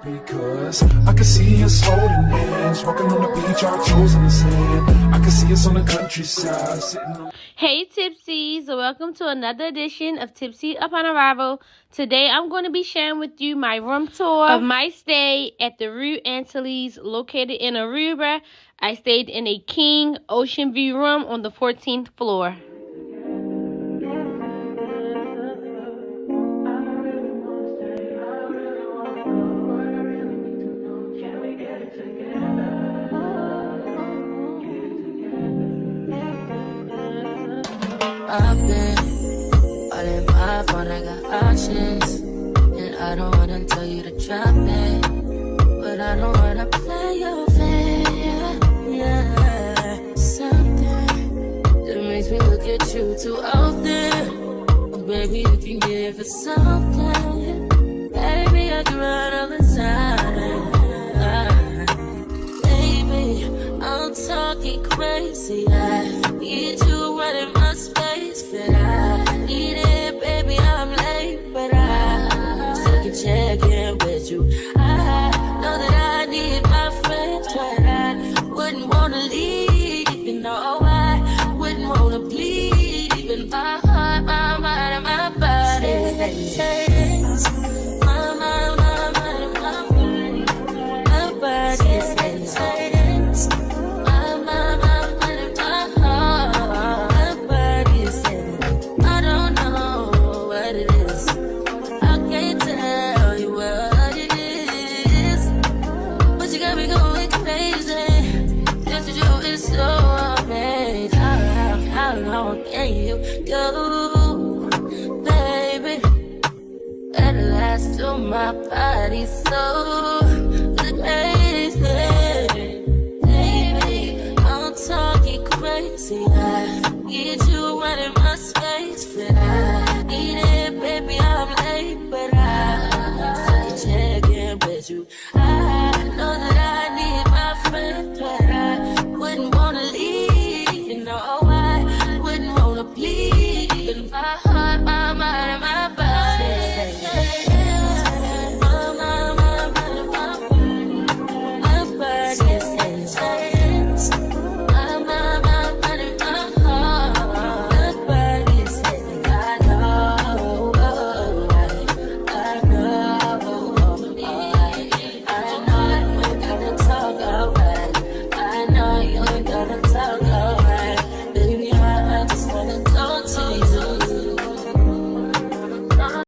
Because I can see us holding hands, walking on the beach, our toes in the sand. I can see us on the countryside, sitting on... Hey Tipsies, welcome to another edition of Tipsy Upon Arrival. Today I'm going to be sharing with you my room tour of my stay at the Riu Antillas located in Aruba. I stayed in a king ocean view room on the 14th floor. I've been all in my phone, I got options, and I don't wanna tell you to drop it, but I don't wanna play your fair, yeah. Something that makes me look at you too often. Oh, baby, you can give it something. Baby, I can run all the time. Baby, I'm talking crazy. I need you running my space, but I need it, baby. I'm late, but I still can check in with you. I know that I need my friends, but I wouldn't wanna leave, even though I wouldn't wanna bleed, even my heart, my mind, and my body. My mind, my mind, and my body. My body says go, baby. At last, till my body's so